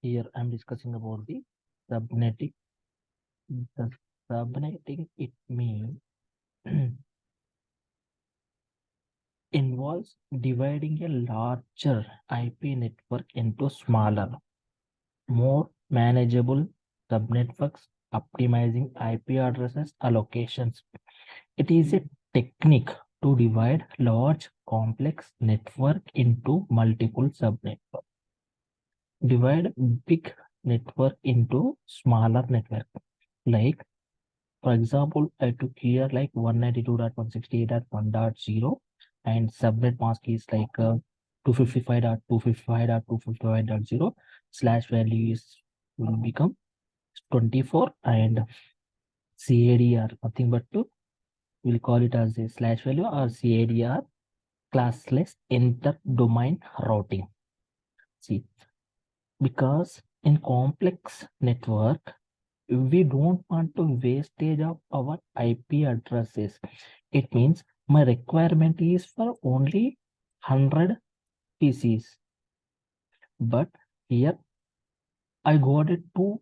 Here I'm discussing about the subnetting. The subnetting, it means involves dividing a larger IP network into smaller, more manageable subnetworks, optimizing IP addresses allocations. It is a technique to divide large complex network into multiple subnetworks. Divide big network into smaller network. Like, for example, I took here like 192.168.1.0 and subnet mask is like 255.255.255.0 slash value is will become 24 and CADR nothing but to we'll call it as a slash value or CADR classless inter-domain routing. See, because in complex network, we don't want to wastage of our IP addresses. It means my requirement is for only 100 PCs. But here I got it to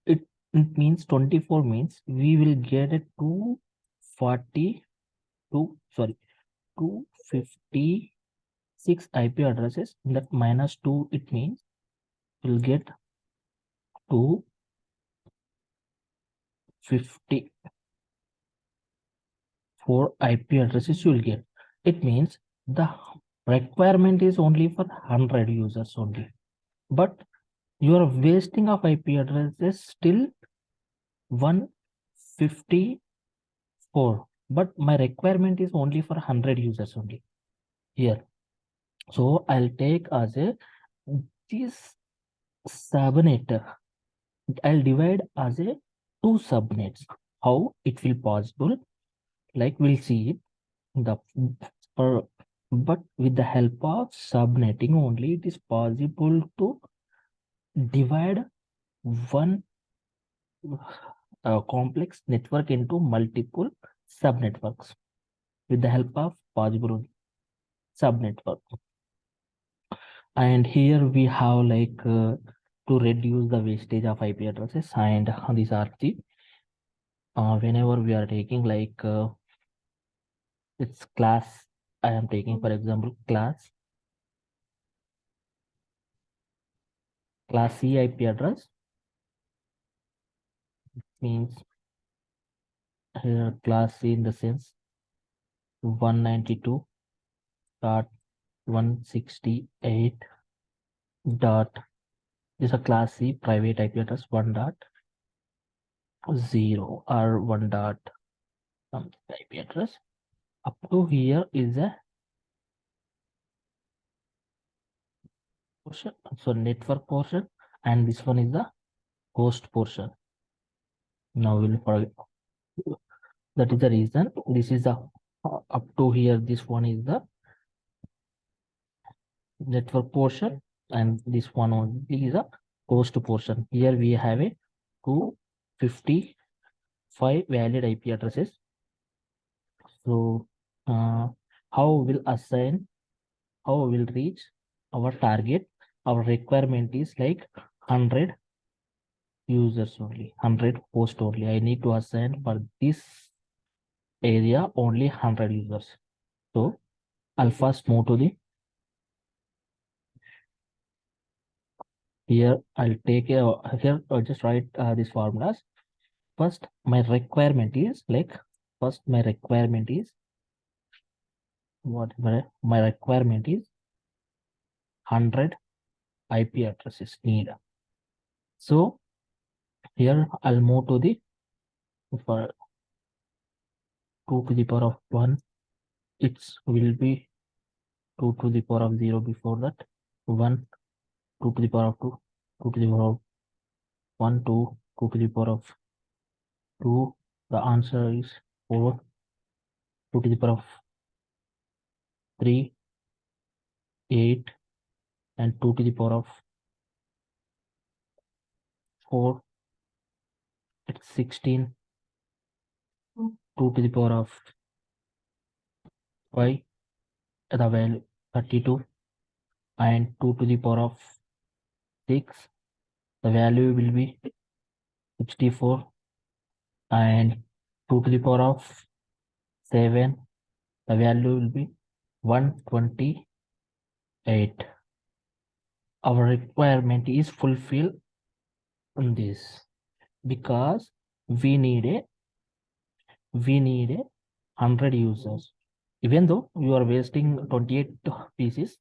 it, it means 24 means we will get it to 256 IP addresses. That minus 2 it means we'll get 254 IP addresses you will get. It means the requirement is only for 100 users only. But your wasting of IP addresses still 154. But my requirement is only for 100 users only here. So I'll take as a this subnet. I'll divide as a 2 subnets. How it will possible? Like we'll see it. But with the help of subnetting only, it is possible to divide one complex network into multiple subnetworks with the help of possible subnetwork. And here we have like to reduce the wastage of IP addresses, and these are the whenever we are taking like it's class. I am taking for example class C IP address means here class C in the sense 192.168 dot is a class C private IP address 1.0 or 1 dot IP address. Up to here is a portion, so network portion, and this one is the host portion. Now we'll forget. That is the reason this is the up to here. This one is the network portion, and this one only is a host portion. Here we have a 255 valid IP addresses. So how will assign? How will reach our target? Our requirement is like 100 users only, 100 host only. I need to assign for this area only 100 users. So I'll first move to the here. I'll take a here. I'll just write these formulas. First, my requirement is like first my requirement is what my requirement is 100 IP addresses need. So here I'll move to the for 2 to the power of 1. It will be 2 to the power of 0 before that. 1, 2 to the power of 2, 2 to the power of 1, 2, 2 to the power of 2. The answer is 4, 2 to the power of 3, 8, and 2 to the power of 4. It's 16, 2 to the power of 5, the value 32, and 2 to the power of 6, the value will be 64, and 2 to the power of 7, the value will be 128. Our requirement is fulfilled in this because we need a 100 users. Even though you are wasting 28 pieces,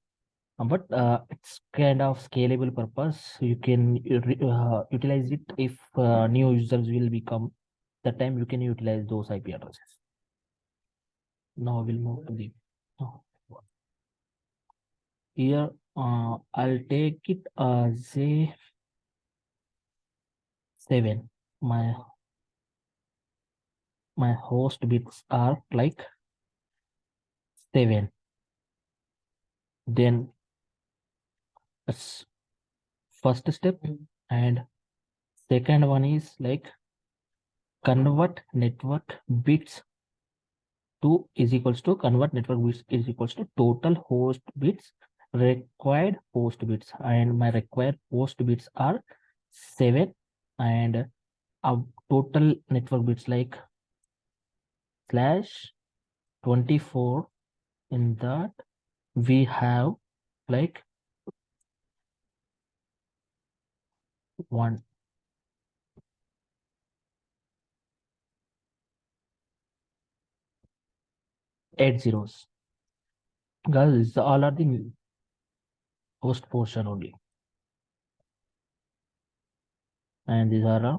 but it's kind of scalable purpose. You can utilize it if new users will become. That time you can utilize those IP addresses. Now we'll move to the here. I'll take it as a 7. My host bits are like 7. Then that's first step, and second one is like convert network bits to is equals to convert network bits is equals to total host bits required host bits, and my required host bits are 7, and total network bits like slash 24. In that we have like 1 8 zeros. Guys, all are the host portion only, and these are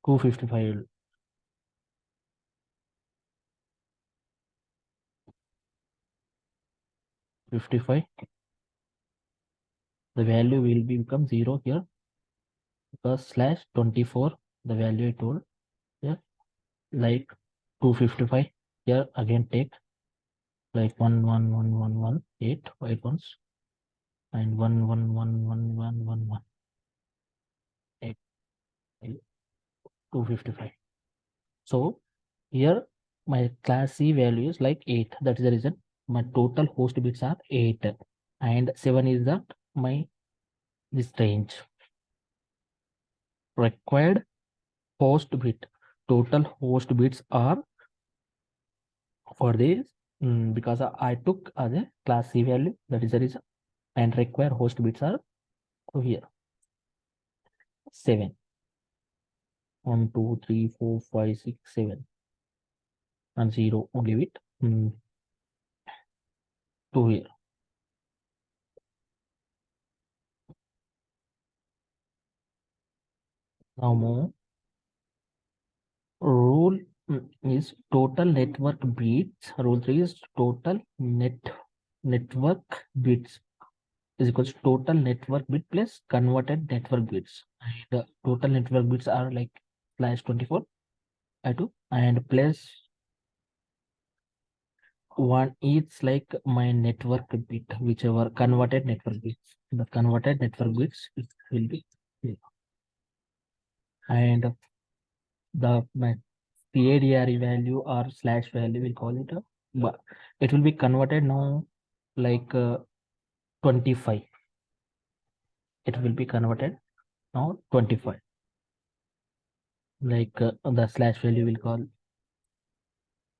255 55. The value will be become 0 here because slash 24, the value I told here, like 255. Here again take like 1 1 1 1 1 8 white ones, and 1 1 1 1 1 1 1 8 255. So here my class C value is like 8. That is the reason my total host bits are 8, and 7 is that my this range. Required host bit, total host bits are for this because I took as a class C value, that is the reason, and required host bits are here 7. 1 2 3 4 5 6 7, and 0 only with 2 here. Now more rule is total network bits. Rule 3 is total network bits is equals to total network bit plus converted network bits. And the total network bits are like slash 24 I2, and plus 1 is like my network bit, whichever converted network bits. The converted network bits will be here. And the my PADRE value or slash value, we'll call it but it will be converted now like 25. It will be converted now 25. Like the slash value will call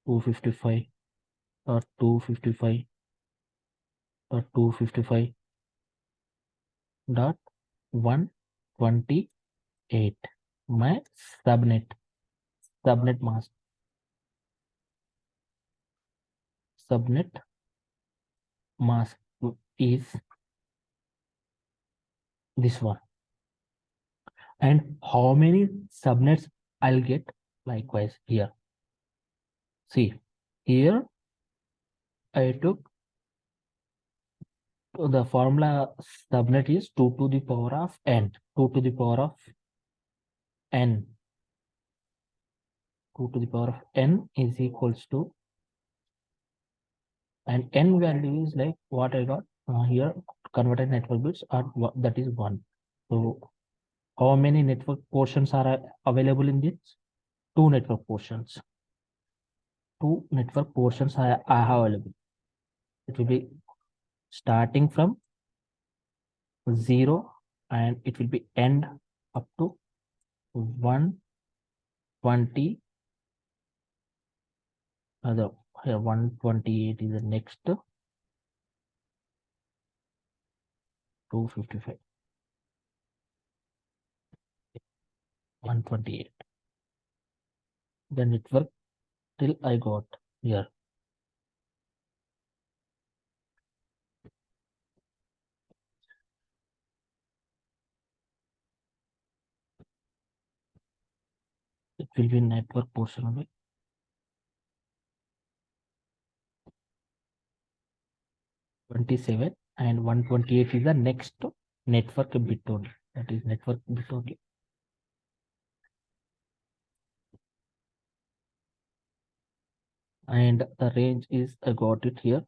255 or 255 or 255 dot 128. My subnet mask, subnet mask is this one. And how many subnets I'll get? Likewise here. See, here I took the formula. Subnet is 2 to the power of n. 2 to the power of n. 2 to the power of n is equals to, and n value is like what I got here. Converted network bits are that is 1. So how many network portions are available in this? 2 network portions. 2 network portions I have available. It will be starting from 0, and it will be end up to 120. The 128 is the next 255. 128. The network till I got here. It will be network portion of it. 27 and 128 is the next network bit only. That is network bit only. And the range is I got it here.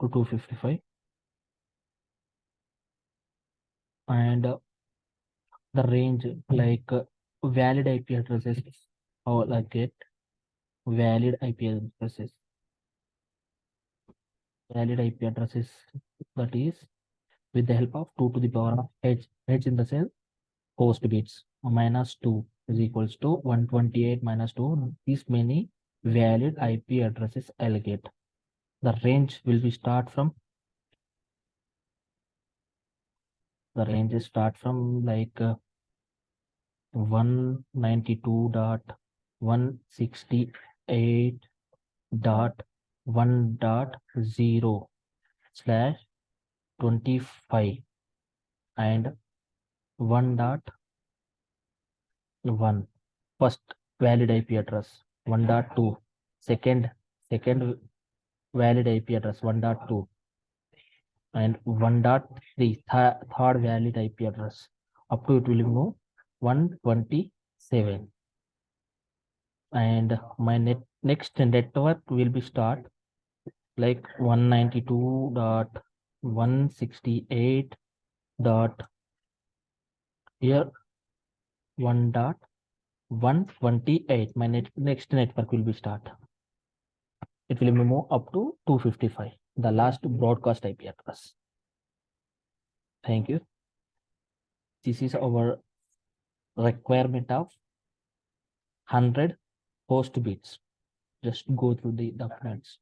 To 255. And the range like valid IP addresses, or like get valid IP addresses. Valid IP addresses, that is with the help of 2 to the power of h. H in the sense host bits minus 2 is equals to 128 minus 2. These many valid IP addresses I'll get. The range will be start from like 192.168.1.0/25 and 1.1 first valid IP address, 1.2 second valid IP address, 1.2 and 1.3 third valid IP address, up to it will move 127. And my next network will be start like 192.168 dot here 1.128. My next network will be start. It will move up to 255, the last broadcast IP address. Thank you. This is our requirement of 100 host bits. Just go through the documents.